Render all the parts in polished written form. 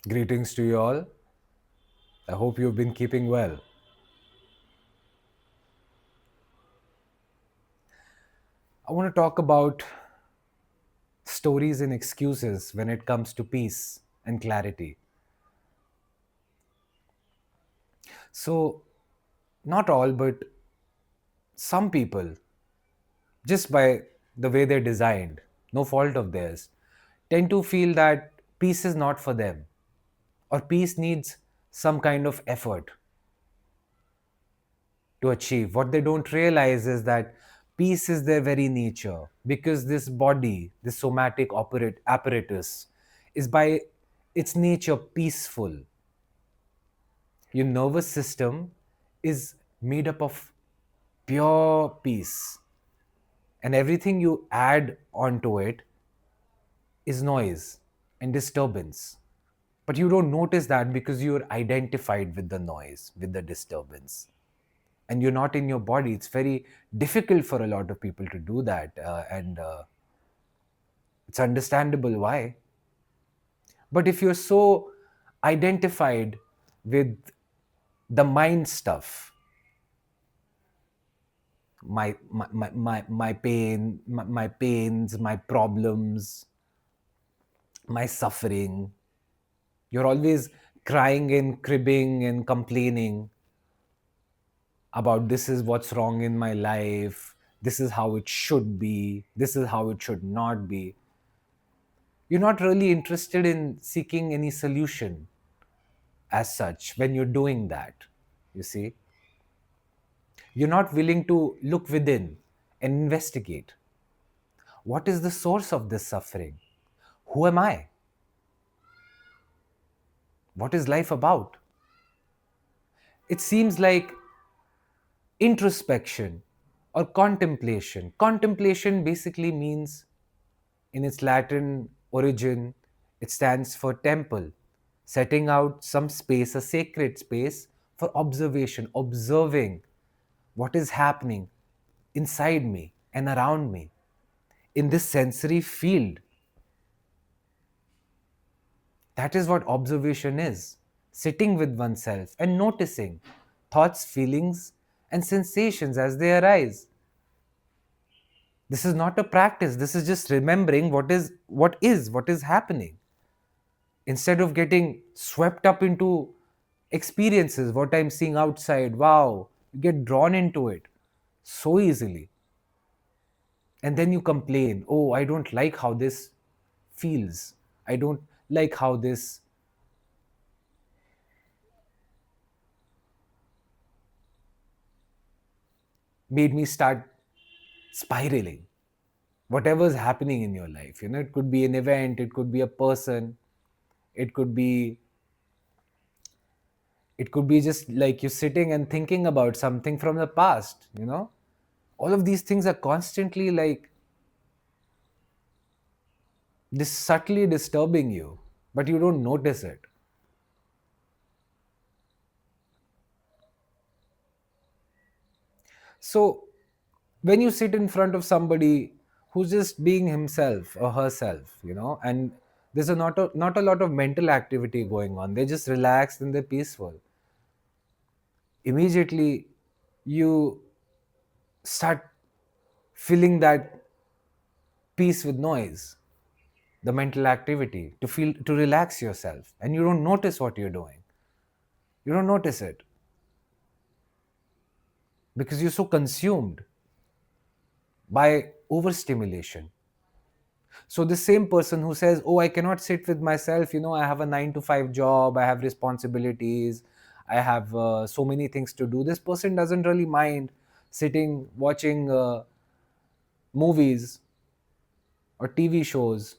Greetings to you all. I hope you've been keeping well. I want to talk about stories and excuses when it comes to peace and clarity. So, not all, but some people, just by the way they're designed, no fault of theirs, tend to feel that peace is not for them or peace needs some kind of effort to achieve. What they don't realize is that peace is their very nature because this body, this somatic apparatus, is by its nature peaceful. Your nervous system is made up of pure peace, and everything you add onto it is noise and disturbance. But you don't notice that because you're identified with the noise, with the disturbance. And you're not in your body. It's very difficult for a lot of people to do that. And it's understandable why. But if you're so identified with the mind stuff, my pain, my pains, my problems, my suffering, you're always crying and cribbing and complaining about this is what's wrong in my life, this is how it should be, this is how it should not be. You're not really interested in seeking any solution as such when you're doing that. You see, you're not willing to look within and investigate what is the source of this suffering. Who am I? What is life about? It seems like introspection or contemplation. Contemplation basically means, in its Latin origin, it stands for temple, setting out some space, a sacred space for observation, observing what is happening inside me and around me in this sensory field. That is what observation is, sitting with oneself and noticing thoughts, feelings, and sensations as they arise. This is not a practice, this is just remembering what is happening. Instead of getting swept up into experiences, what I'm seeing outside, wow, you get drawn into it so easily. And then you complain, oh, I don't like how this feels. I don't like how this made me start spiraling. Whatever's happening in your life, it could be an event, it could be a person, it could be it could be just like you sitting and thinking about something from the past. All of these things are constantly like this subtly disturbing you, but you don't notice it. So when you sit in front of somebody who's just being himself or herself, and there's not a lot of mental activity going on, they're just relaxed and they're peaceful. Immediately you start filling that peace with noise, the mental activity, to relax yourself, and you don't notice what you're doing. You don't notice it because you're so consumed by overstimulation. So the same person who says, oh, I cannot sit with myself, I have a 9 to 5 job, I have responsibilities, I have so many things to do, this person doesn't really mind sitting watching movies or TV shows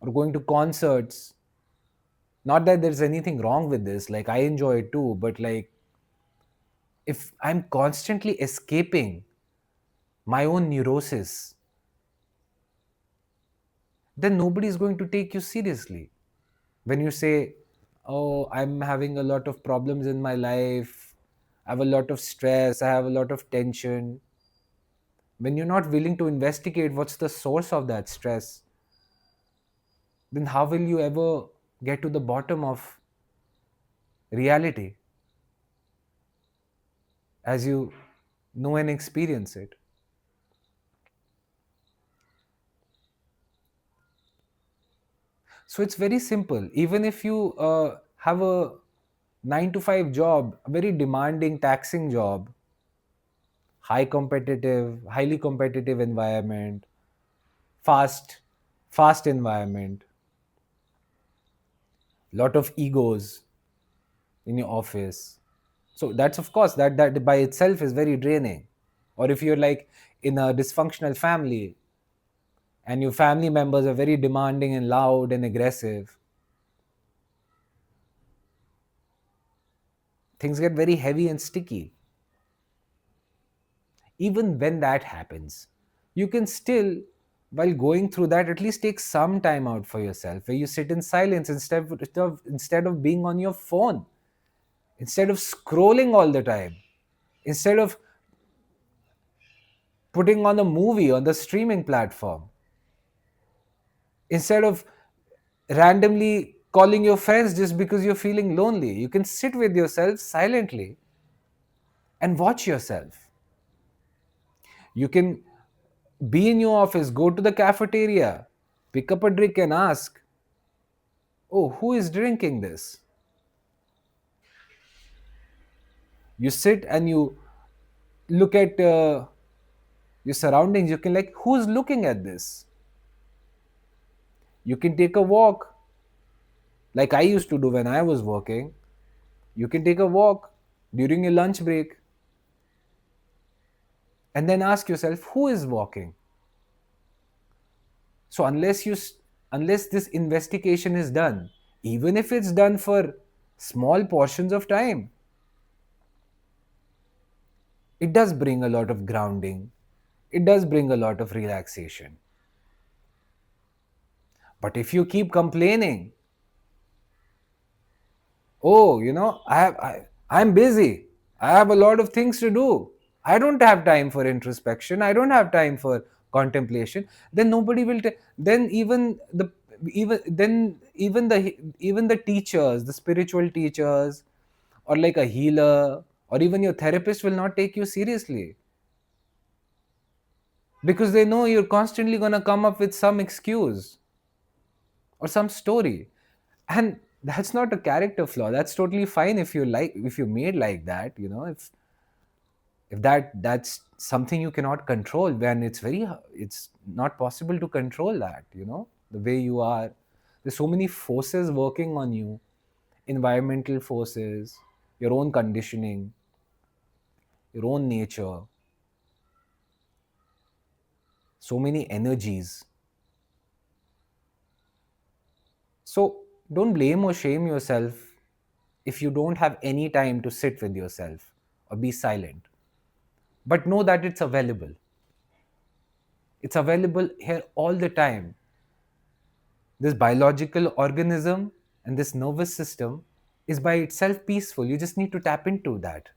or going to concerts. Not that there's anything wrong with this, like I enjoy it too, but like if I'm constantly escaping my own neurosis, then nobody is going to take you seriously. When you say, oh, I'm having a lot of problems in my life, I have a lot of stress, I have a lot of tension, when you're not willing to investigate what's the source of that stress, then how will you ever get to the bottom of reality as you know and experience it? So it's very simple. Even if you have a 9 to 5 job, a very demanding, taxing job, highly competitive environment, fast, fast environment, lot of egos in your office. So that's, of course, that by itself is very draining. Or if you're like in a dysfunctional family and your family members are very demanding and loud and aggressive, things get very heavy and sticky. Even when that happens, you can still, while going through that, at least take some time out for yourself where you sit in silence instead of being on your phone, instead of scrolling all the time, instead of putting on a movie on the streaming platform, instead of randomly calling your friends just because you're feeling lonely. You can sit with yourself silently and watch yourself. You can be in your office, go to the cafeteria, pick up a drink and ask, oh, who is drinking this? You sit and you look at your surroundings. You can, like, who's looking at this? You can take a walk, like I used to do when I was working. You can take a walk during your lunch break and then ask yourself, who is walking? So unless this investigation is done, even if it's done for small portions of time, it does bring a lot of grounding. It does bring a lot of relaxation. But if you keep complaining, oh, I'm busy. I have a lot of things to do. I don't have time for introspection. I don't have time for contemplation. Then nobody will. Then even the teachers, the spiritual teachers, or like a healer, or even your therapist will not take you seriously because they know you're constantly gonna come up with some excuse or some story. And that's not a character flaw. That's totally fine if you're made like that, if that's something you cannot control, then it's not possible to control that, the way you are. There's so many forces working on you, environmental forces, your own conditioning, your own nature, so many energies. So don't blame or shame yourself if you don't have any time to sit with yourself or be silent. But know that it's available. It's available here all the time. This biological organism and this nervous system is by itself peaceful. You just need to tap into that.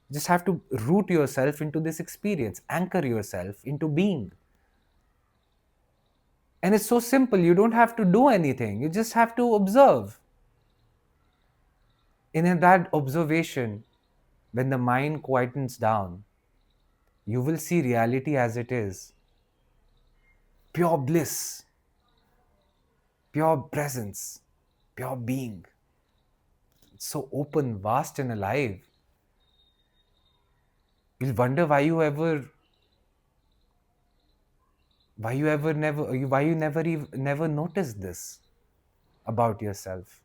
You just have to root yourself into this experience, anchor yourself into being. And it's so simple. You don't have to do anything. You just have to observe. And in that observation, when the mind quietens down, you will see reality as it is. Pure bliss, pure presence, pure being. It's so open, vast, and alive. You'll wonder why you never noticed this about yourself.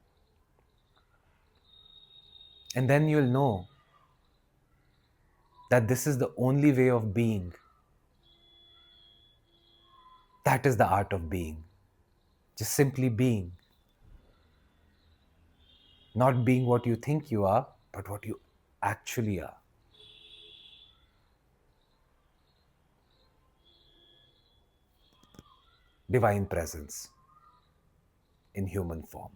And then you'll know that this is the only way of being. That is the art of being. Just simply being. Not being what you think you are, but what you actually are. Divine presence in human form.